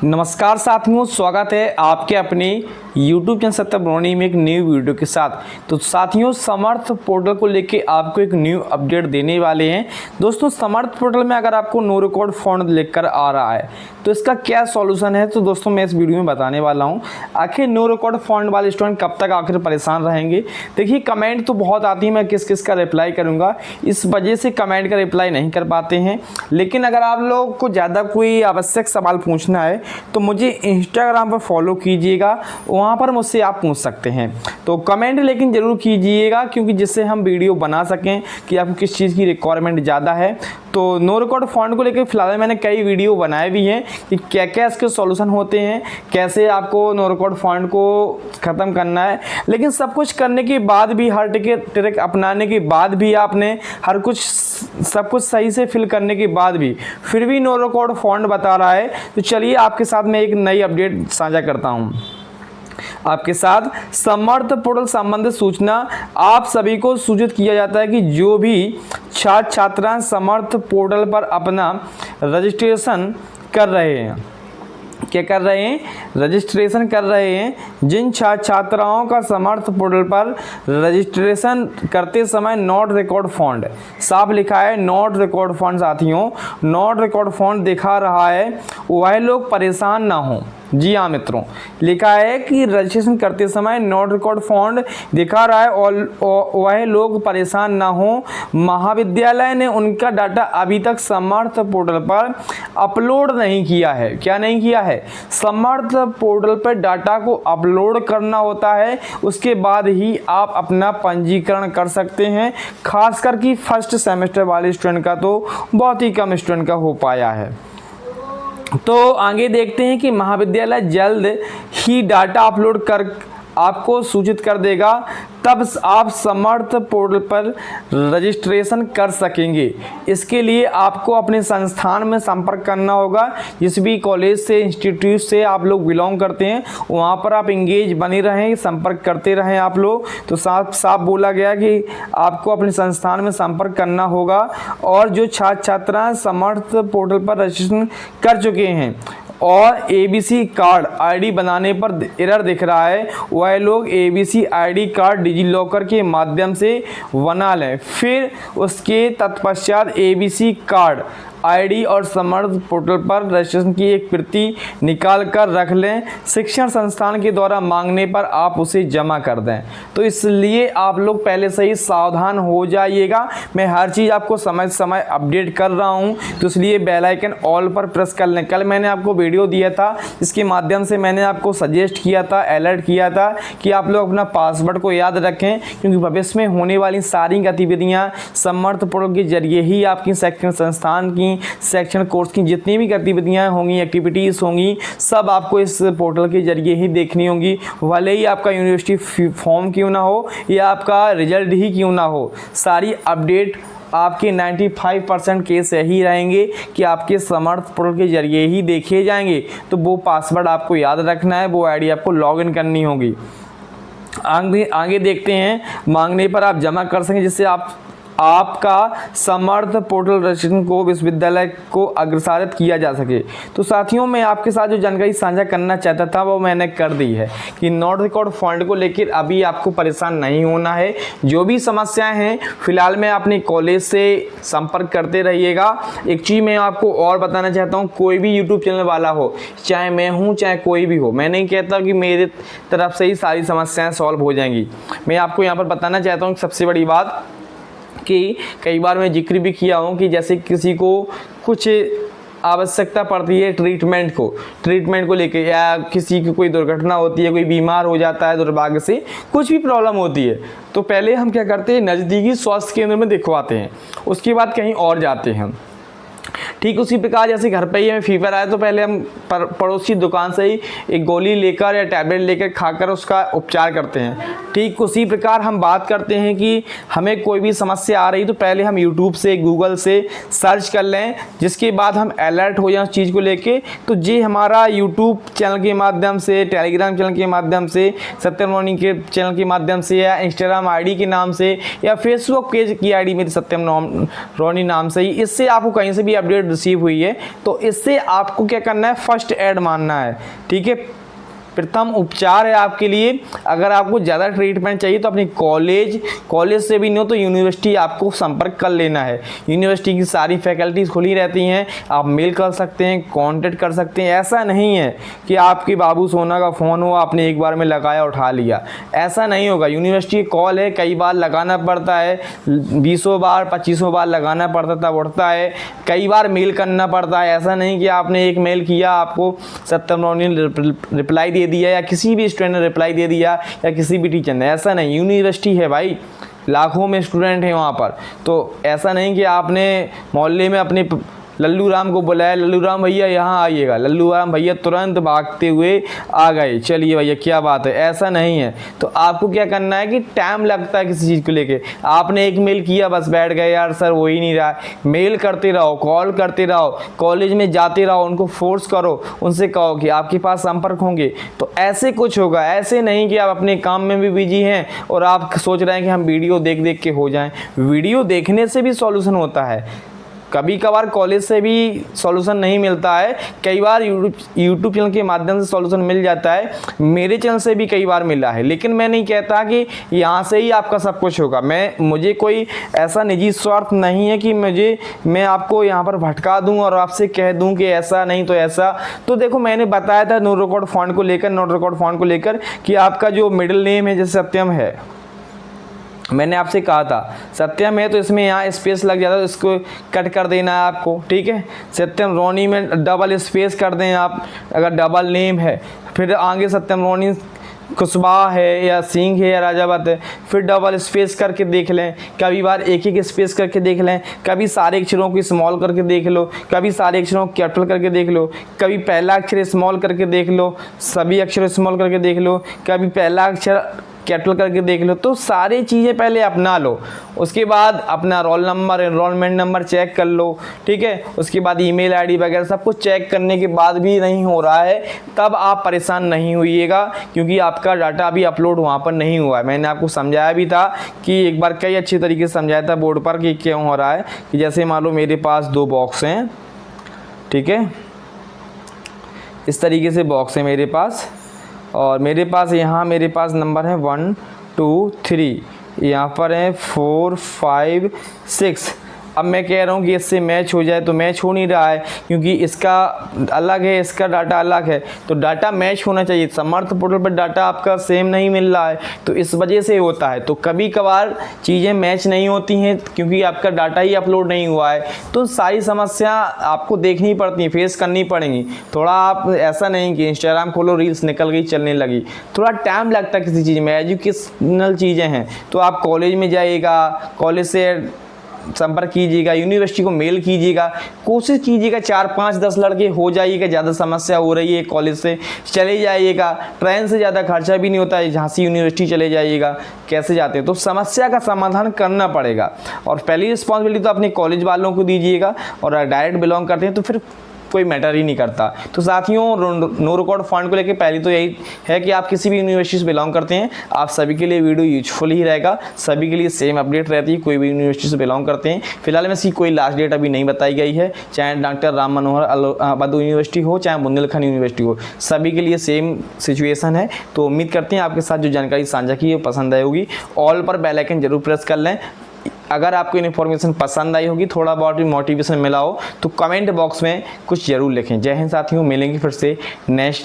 नमस्कार साथियों, स्वागत है आपके अपने YouTube चैनल सत्यम रोनी में एक न्यू वीडियो के साथ। तो साथियों, समर्थ पोर्टल को लेके आपको एक न्यू अपडेट देने वाले हैं। दोस्तों, समर्थ पोर्टल में अगर आपको नो रिकॉर्ड फॉन्ट लिखकर आ रहा है तो इसका क्या सॉल्यूशन है, तो दोस्तों मैं इस वीडियो में बताने वाला हूं। आखिर नो रिकॉर्ड फॉन्ट वाले स्टूडेंट कब तक आखिर परेशान रहेंगे। देखिए, कमेंट तो बहुत आती है, मैं किस किस का रिप्लाई करूँगा, इस वजह से कमेंट का रिप्लाई नहीं कर पाते हैं। लेकिन अगर आप लोग को ज़्यादा कोई आवश्यक सवाल पूछना है तो मुझे इंस्टाग्राम पर फॉलो कीजिएगा, वहाँ पर मुझसे आप पूछ सकते हैं। तो कमेंट लेकिन ज़रूर कीजिएगा, क्योंकि जिससे हम वीडियो बना सकें कि आपको किस चीज़ की रिक्वायरमेंट ज़्यादा है। तो नो रिकॉर्ड फॉन्ट को लेकर फिलहाल मैंने कई वीडियो बनाए भी हैं कि क्या क्या इसके सॉल्यूशन होते हैं, कैसे आपको नो रिकॉर्ड फॉन्ट को ख़त्म करना है। लेकिन सब कुछ करने के बाद भी, हर ट्रिक अपनाने के बाद भी, आपने सब कुछ सही से फिल करने के बाद भी फिर भी नो रिकॉर्ड फॉन्ट बता रहा है, तो चलिए आपके साथ मैं एक नई अपडेट साझा करता हूँ। आपके साथ समर्थ पोर्टल संबंधित सूचना आप सभी को सूचित किया जाता है कि जो भी छात्र छात्राएं समर्थ पोर्टल पर अपना रजिस्ट्रेशन कर रहे हैं, क्या कर रहे हैं, रजिस्ट्रेशन कर रहे हैं, जिन छात्र छात्राओं का समर्थ पोर्टल पर रजिस्ट्रेशन करते समय नॉट रिकॉर्ड फॉन्ट साफ लिखा है, नॉट रिकॉर्ड फॉन्ट साथियों, नॉट रिकॉर्ड फॉन्ट दिखा रहा है, वह लोग परेशान ना हों। जी हाँ मित्रों, लिखा है कि रजिस्ट्रेशन करते समय नॉट रिकॉर्ड फॉन्ट दिखा रहा है और वह लोग परेशान ना हो। महाविद्यालय ने उनका डाटा अभी तक समर्थ पोर्टल पर अपलोड नहीं किया है। क्या नहीं किया है? समर्थ पोर्टल पर डाटा को अपलोड करना होता है, उसके बाद ही आप अपना पंजीकरण कर सकते हैं। खासकर कि फर्स्ट सेमेस्टर वाले स्टूडेंट का तो बहुत ही कम स्टूडेंट का हो पाया है। तो आगे देखते हैं कि महाविद्यालय जल्द ही डाटा अपलोड कर आपको सूचित कर देगा, तब आप समर्थ पोर्टल पर रजिस्ट्रेशन कर सकेंगे। इसके लिए आपको अपने संस्थान में संपर्क करना होगा। जिस भी कॉलेज से, इंस्टीट्यूट से आप लोग बिलोंग करते हैं, वहाँ पर आप इंगेज बने रहें, संपर्क करते रहें आप लोग। तो साफ साफ बोला गया कि आपको अपने संस्थान में संपर्क करना होगा। और जो छात्र छात्राएँ समर्थ पोर्टल पर रजिस्ट्रेशन कर चुके हैं और ABC कार्ड ID बनाने पर एरर दिख रहा है, वह लोग ABC ID card digi locker के माध्यम से बना लें। फिर उसके तत्पश्चात ABC कार्ड ID और समर्थ पोर्टल पर रजिस्ट्रेशन की एक प्रति निकाल कर रख लें। शिक्षण संस्थान के द्वारा मांगने पर आप उसे जमा कर दें। तो इसलिए आप लोग पहले से ही सावधान हो जाइएगा। मैं हर चीज़ आपको समय समय अपडेट कर रहा हूं, तो इसलिए बेल आइकन ऑल पर प्रेस कर लें। कल मैंने आपको वीडियो दिया था, इसके माध्यम से मैंने आपको सजेस्ट किया था, अलर्ट किया था कि आप लोग अपना पासवर्ड को याद रखें, क्योंकि भविष्य में होने वाली सारी गतिविधियाँ समर्थ पोर्टल के जरिए ही आपकी शिक्षण संस्थान की, सेक्शन कोर्स की जितनी भी गतिविधियां होंगी, एक्टिविटीज़ होंगी, सब आपको इस पोर्टल के जरिए ही देखनी होंगी। भले ही आपका यूनिवर्सिटी फॉर्म क्यों ना हो या आपका रिजल्ट ही क्यों ना हो, सारी अपडेट आपके 95% केस यही रहेंगे कि आपके समर्थ पोर्टल के जरिए ही देखे जाएंगे। तो वो पासवर्ड आपको याद रखना है, वो ID आपको लॉगिन करनी होगी। आगे देखते हैं, मांगने पर आप जमा कर सकें, जिससे आपका समर्थ पोर्टल रजिस्ट्रेशन को विश्वविद्यालय को अग्रसारित किया जा सके। तो साथियों, मैं आपके साथ जो जानकारी साझा करना चाहता था वो मैंने कर दी है कि नॉट रिकॉर्ड फॉन्ट को लेकर अभी आपको परेशान नहीं होना है। जो भी समस्याएं हैं, फिलहाल मैं अपने कॉलेज से संपर्क करते रहिएगा। एक चीज़ मैं आपको और बताना चाहता हूँ, कोई भी यूट्यूब चैनल वाला हो, चाहे मैं हूँ चाहे कोई भी हो, मैं नहीं कहता कि मेरे तरफ से ही सारी समस्याएँ सॉल्व हो जाएंगी। मैं आपको यहाँ पर बताना चाहता हूँ सबसे बड़ी बात कि कई बार मैं जिक्र भी किया हूँ कि जैसे किसी को कुछ आवश्यकता पड़ती है ट्रीटमेंट को लेके, या किसी की कोई दुर्घटना होती है, कोई बीमार हो जाता है, दुर्भाग्य से कुछ भी प्रॉब्लम होती है, तो पहले हम क्या करते हैं, नज़दीकी स्वास्थ्य केंद्र में दिखवाते हैं, उसके बाद कहीं और जाते हैं। ठीक उसी प्रकार जैसे घर पे ही हमें फीवर आया तो पहले हम पड़ोसी दुकान से ही एक गोली लेकर या टैबलेट लेकर खाकर उसका उपचार करते हैं। ठीक उसी प्रकार हम बात करते हैं कि हमें कोई भी समस्या आ रही तो पहले हम यूट्यूब से, गूगल से सर्च कर लें, जिसके बाद हम अलर्ट हो जाएं उस चीज़ को लेके। तो ये हमारा यूट्यूब चैनल के माध्यम से, टेलीग्राम चैनल के माध्यम से, सत्यम रोनी के चैनल के माध्यम से, या इंस्टाग्राम ID के नाम से, या फेसबुक पेज की ID मेरी सत्यम रोनी नाम से ही, इससे आपको कहीं से भी अपडेट रिसीव हुई है तो इससे आपको क्या करना है, फर्स्ट एड मानना है। ठीक है, प्रथम उपचार है आपके लिए। अगर आपको ज़्यादा ट्रीटमेंट चाहिए तो अपनी कॉलेज से भी नहीं हो तो यूनिवर्सिटी आपको संपर्क कर लेना है। यूनिवर्सिटी की सारी फैकल्टीज़ खुली रहती हैं, आप मेल कर सकते हैं, कांटेक्ट कर सकते हैं। ऐसा नहीं है कि आपके बाबू सोना का फ़ोन हो, आपने एक बार में लगाया उठा लिया, ऐसा नहीं होगा। यूनिवर्सिटी कॉल है, कई बार लगाना पड़ता है, 20 बार 25 बार लगाना पड़ता तब उठता है, कई बार मेल करना पड़ता है। ऐसा नहीं कि आपने एक मेल किया, आपको सत्यम रॉनी ने रिप्लाई दे दिया या किसी भी स्टूडेंट ने रिप्लाई दे दिया या किसी भी टीचर ने, ऐसा नहीं। यूनिवर्सिटी है भाई, लाखों में स्टूडेंट हैं वहाँ पर, तो ऐसा नहीं कि आपने मोहल्ले में अपने लल्लू राम को बुलाया, लल्लू राम भैया यहाँ आइएगा, लल्लू राम भैया तुरंत भागते हुए आ गए, चलिए भैया क्या बात है, ऐसा नहीं है। तो आपको क्या करना है कि टाइम लगता है किसी चीज़ को लेके, आपने एक मेल किया बस बैठ गए, यार सर हो ही नहीं रहा है, मेल करते रहो, कॉल करते रहो, कॉलेज में जाते रहो, उनको फोर्स करो, उनसे कहो कि आपके पास संपर्क होंगे, तो ऐसे कुछ होगा। ऐसे नहीं कि आप अपने काम में भी बिजी हैं और आप सोच रहे हैं कि हम वीडियो देख देख के हो जाएं। वीडियो देखने से भी सॉल्यूशन होता है, कभी कभार कॉलेज से भी सॉल्यूशन नहीं मिलता है, कई बार यूट्यूब चैनल के माध्यम से सॉल्यूशन मिल जाता है, मेरे चैनल से भी कई बार मिला है। लेकिन मैं नहीं कहता कि यहाँ से ही आपका सब कुछ होगा। मुझे कोई ऐसा निजी स्वार्थ नहीं है कि मैं आपको यहाँ पर भटका दूँ और आपसे कह दूँ कि ऐसा नहीं तो ऐसा। तो देखो, मैंने बताया था नो रिकॉर्ड फॉन्ट को लेकर कि आपका जो मिडिल नेम है जैसे सत्यम है, मैंने आपसे कहा था सत्यम है तो इसमें यहाँ स्पेस लग जाता है, तो इसको कट कर देना है आपको। ठीक है, सत्यम रोनी में डबल स्पेस कर दें आप, अगर डबल नेम है। फिर आगे सत्यम रोनी कुशवाहा है या सिंह है या राजावत है, फिर डबल स्पेस करके देख लें, कभी बार एक एक स्पेस करके देख लें, कभी सारे अक्षरों को स्मॉल करके देख लो, कभी सारे अक्षरों को कैपिटल करके देख लो, कभी पहला अक्षर स्मॉल करके देख लो, सभी अक्षर स्मॉल करके देख लो, कभी पहला अक्षर कैपिटल करके देख लो। तो सारी चीज़ें पहले अपना लो, उसके बाद अपना roll number, enrolment number check कर लो। ठीक है, उसके बाद ईमेल आईडी वगैरह सब कुछ चेक करने के बाद भी नहीं हो रहा है तब आप परेशान नहीं होइएगा, क्योंकि आपका डाटा अभी अपलोड वहाँ पर नहीं हुआ है। मैंने आपको समझाया भी था कि एक बार कई अच्छे तरीके से समझाया था बोर्ड पर कि क्यों हो रहा है। कि जैसे मान लो मेरे पास 2 बॉक्स हैं, ठीक है, इस तरीके से बॉक्स है मेरे पास, और मेरे पास यहाँ मेरे पास नंबर है 1 2 3, यहाँ पर है 4 5 6। अब मैं कह रहा हूँ कि इससे मैच हो जाए तो मैच हो नहीं रहा है, क्योंकि इसका अलग है, इसका डाटा अलग है, तो डाटा मैच होना चाहिए। समर्थ पोर्टल पर डाटा आपका सेम नहीं मिल रहा है, तो इस वजह से होता है। तो कभी कभार चीज़ें मैच नहीं होती हैं क्योंकि आपका डाटा ही अपलोड नहीं हुआ है, तो सारी समस्या आपको देखनी पड़ती है, फेस करनी पड़ेंगी। थोड़ा आप ऐसा नहीं कि इंस्टाग्राम खोलो रील्स निकल गई चलने लगी, थोड़ा टाइम लगता है किसी चीज़ में। एजुकेशनल चीज़ें हैं तो आप कॉलेज में जाइएगा, कॉलेज से संपर्क कीजिएगा, यूनिवर्सिटी को मेल कीजिएगा, कोशिश कीजिएगा 4 5 10 लड़के हो जाइएगा। ज़्यादा समस्या हो रही है कॉलेज से चले जाइएगा, ट्रेन से ज़्यादा खर्चा भी नहीं होता है, झांसी यूनिवर्सिटी चले जाइएगा। कैसे जाते हैं तो समस्या का समाधान करना पड़ेगा, और पहली रिस्पॉन्सिबिलिटी तो अपने कॉलेज वालों को दीजिएगा, और डायरेक्ट बिलोंग करते हैं तो फिर कोई मैटर ही नहीं करता। तो साथियों, नो रिकॉर्ड फंड को लेकर पहले तो यही है कि आप किसी भी यूनिवर्सिटी से बिलोंग करते हैं, आप सभी के लिए वीडियो यूजफुल ही रहेगा, सभी के लिए सेम अपडेट रहती है, कोई भी यूनिवर्सिटी से बिलोंग करते हैं। फिलहाल में इसकी कोई लास्ट डेट अभी नहीं बताई गई है, चाहे डॉक्टर राम मनोहर बद्दू यूनिवर्सिटी हो, चाहे बुंदेलखंड यूनिवर्सिटी हो, सभी के लिए सेम सिचुएशन है। तो उम्मीद करते हैं आपके साथ जो जानकारी साझा की है पसंद आई होगी। ऑल पर बेल आइकन जरूर प्रेस कर लें। अगर आपको इन्फॉर्मेशन पसंद आई होगी, थोड़ा बहुत भी मोटिवेशन मिला हो, तो कमेंट बॉक्स में कुछ जरूर लिखें। जय हिंद साथियों, मिलेंगे फिर से नेक्स्ट